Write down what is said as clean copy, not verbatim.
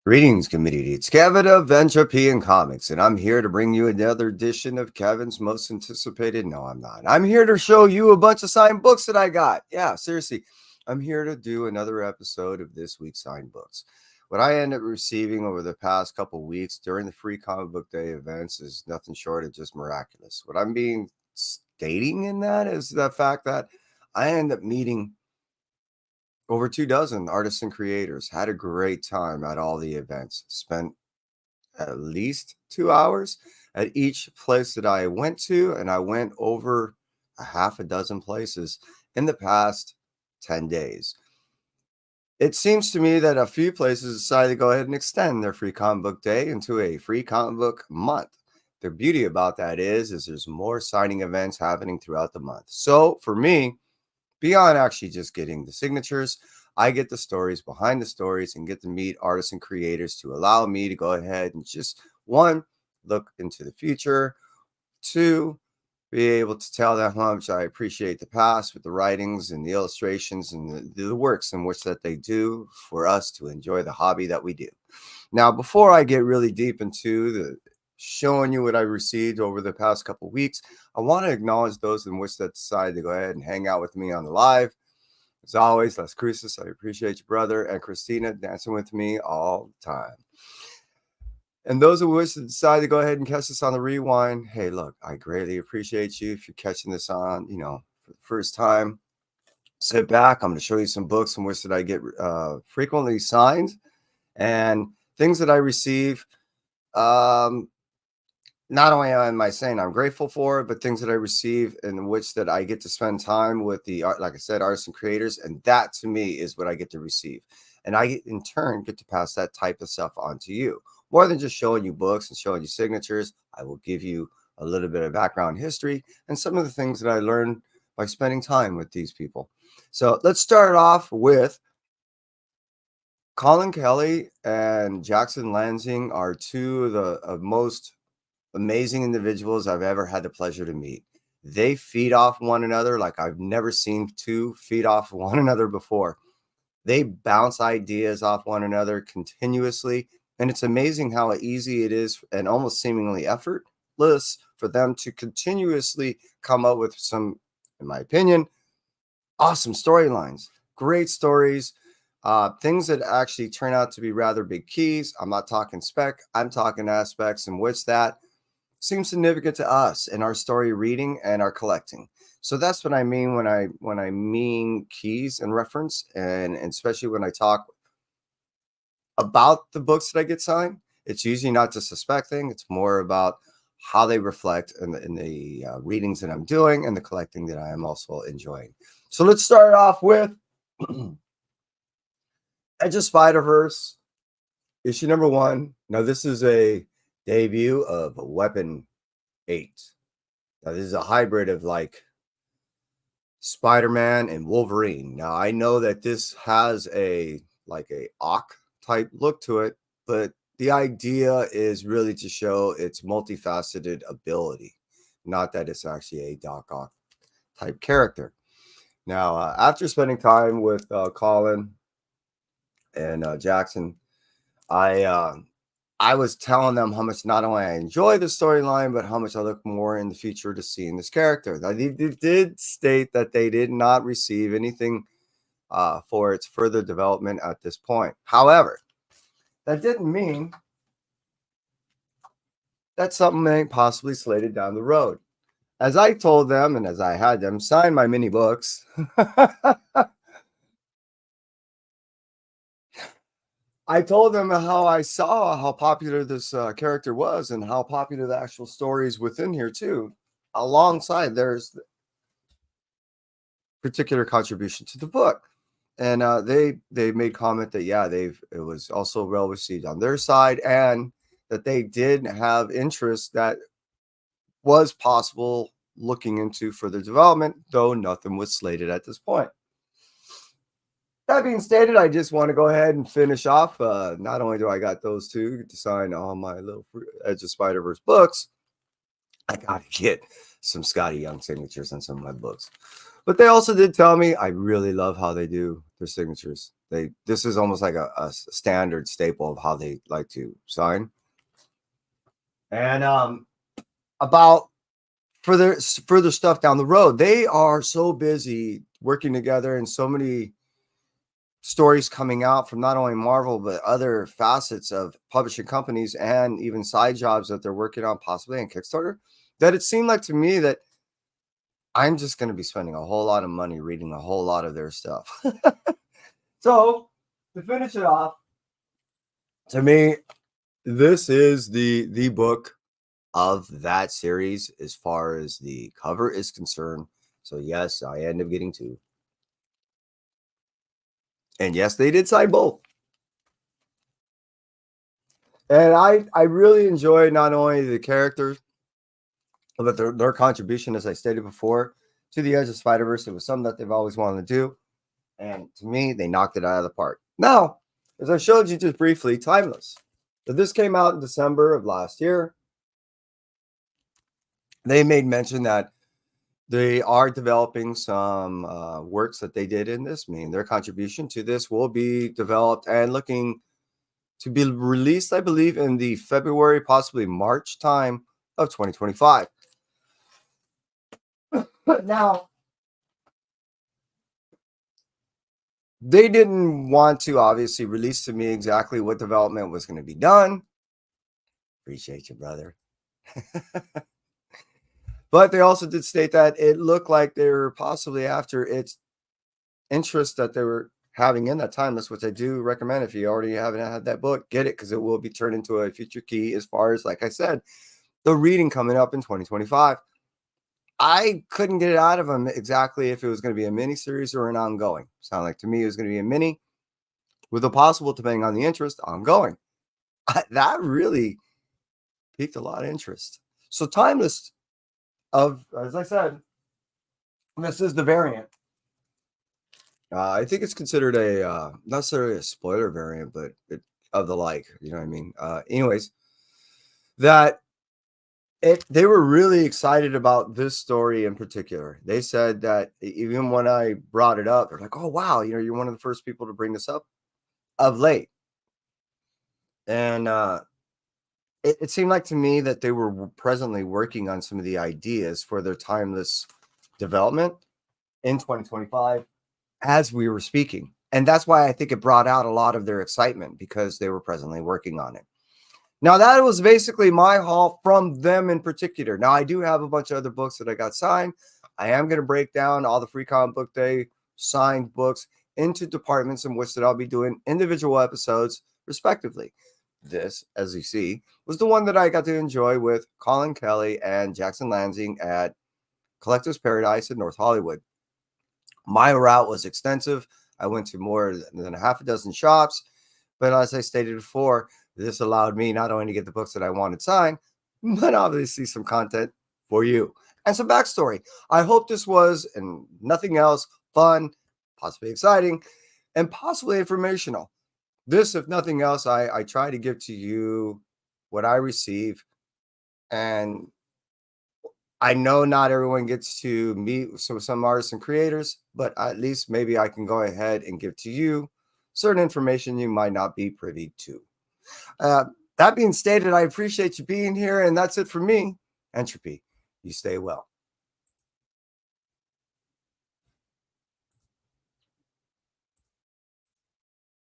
Greetings, community. It's Kevin of Entropy and Comics, and I'm here to bring you another edition of Kevin's most anticipated. No, I'm not. I'm here to show you a bunch of signed books that I got. Yeah, seriously. I'm here to do another episode of this week's signed books. What I ended up receiving over the past couple weeks during the free comic book day events is nothing short of just miraculous. What I'm being stating in that is the fact that I end up meeting over 2 dozen artists and creators. Had a great time at all the events. Spent at least 2 hours at each place that I went to, and I went over a half a dozen places in the past 10 days. It seems to me that a few places decided to go ahead and extend their free comic book day into a free comic book month. The beauty about that is there's more signing events happening throughout the month. So for me, beyond actually just getting the signatures, I get the stories behind the stories and get to meet artists and creators to allow me to go ahead and just, one, look into the future, two, be able to tell them how much I appreciate the past with the writings and the illustrations and the works in which that they do for us to enjoy the hobby that we do. Now, before I get really deep into the showing you what I received over the past couple weeks, I want to acknowledge those in which that decided to go ahead and hang out with me on the live. As always, Las Cruces, I appreciate you, brother, and Christina dancing with me all the time. And those who wish to decide to go ahead and catch this on the rewind, hey, look, I greatly appreciate you. If you're catching this on, for the first time, sit back. I'm going to show you some books in which that I get frequently signed and things that I receive. Not only am I saying I'm grateful for it, but things that I receive in which that I get to spend time with the art, like I said, artists and creators. And that to me is what I get to receive. And I in turn get to pass that type of stuff on to you. More than just showing you books and showing you signatures, I will give you a little bit of background history and some of the things that I learned by spending time with these people. So let's start off with Collin Kelly and Jackson Lanzing are two of the most amazing individuals I've ever had the pleasure to meet. They feed off one another like I've never seen two feed off one another before. They bounce ideas off one another continuously, and it's amazing how easy it is and almost seemingly effortless for them to continuously come up with some, in my opinion, awesome storylines, great stories, things that actually turn out to be rather big keys. I'm not talking spec, I'm talking aspects in which that seems significant to us in our story reading and our collecting. So that's what I mean when I mean keys and reference, and especially when I talk about the books that I get signed. It's usually not just a spec thing. It's more about how they reflect in the readings that I'm doing and the collecting that I am also enjoying. So let's start off with Edge of Spider-Verse, issue number 1. Now, this is a debut of Weapon 8. Now, this is a hybrid of like Spider-Man and Wolverine. Now, I know that this has a Ock type look to it, but the idea is really to show its multifaceted ability, not that it's actually a Doc Ock type character. Now, after spending time with Collin and Jackson, I was telling them how much not only I enjoy the storyline, but how much I look more in the future to seeing this character. Now, they did state that they did not receive anything for its further development at this point. However, that didn't mean that something ain't possibly slated down the road. As I told them and as I had them sign my mini books, I told them how I saw how popular this character was and how popular the actual stories within here too. Alongside there's particular contribution to the book, and they made comment that it was also well received on their side, and that they did have interest that was possible looking into further development, though nothing was slated at this point. That being stated, I just want to go ahead and finish off. Not only do I got those two to sign all my little Edge of Spider-Verse books, I got to get some Scotty Young signatures on some of my books. But they also did tell me I really love how they do their signatures. This is almost like a standard staple of how they like to sign. And about further stuff down the road, they are so busy working together and so many stories coming out from not only Marvel but other facets of publishing companies and even side jobs that they're working on, possibly in Kickstarter, that it seemed like to me that I'm just going to be spending a whole lot of money reading a whole lot of their stuff. So to finish it off, to me, this is the book of that series as far as the cover is concerned. So yes, I end up getting two. And yes, they did sign both. And I really enjoy not only the characters, but their contribution, as I stated before, to the Edge of Spider-Verse. It was something that they've always wanted to do. And to me, they knocked it out of the park. Now, as I showed you just briefly, Timeless. So this came out in December of last year. They made mention that they are developing some works that they did in this. Meaning their contribution to this will be developed and looking to be released, I believe, in the February, possibly March time of 2025. But now, they didn't want to obviously release to me exactly what development was going to be done. Appreciate you, brother. But they also did state that it looked like they were possibly after its interest that they were having in that Timeless, which I do recommend. If you already haven't had that book, get it, because it will be turned into a future key as far as, like I said, the reading coming up in 2025. I couldn't get it out of them exactly if it was going to be a mini series or an ongoing. Sound like to me it was going to be a mini with a possible, depending on the interest, ongoing. That really piqued a lot of interest. So Timeless, as I said, this is the variant. I think it's considered a not necessarily a spoiler variant, but of the like, you know what I mean? Anyways, that they were really excited about this story in particular. They said that even when I brought it up, they're like, "Oh wow, you're one of the first people to bring this up of late." And it seemed like to me that they were presently working on some of the ideas for their Timeless development in 2025 as we were speaking. And that's why I think it brought out a lot of their excitement, because they were presently working on it. Now, that was basically my haul from them in particular. Now, I do have a bunch of other books that I got signed. I am going to break down all the Free Comic Book Day signed books into departments in which that I'll be doing individual episodes, respectively. This, as you see, was the one that I got to enjoy with Collin Kelly and Jackson Lanzing at Collector's Paradise in North Hollywood. My route was extensive. I went to more than a half a dozen shops. But as I stated before, this allowed me not only to get the books that I wanted signed, but obviously some content for you and some backstory. I hope this was, and nothing else, fun, possibly exciting, and possibly informational. This, if nothing else, I try to give to you what I receive. And I know not everyone gets to meet some artists and creators, but at least maybe I can go ahead and give to you certain information you might not be privy to. That being stated, I appreciate you being here, and that's it for me. Entropy, you stay well.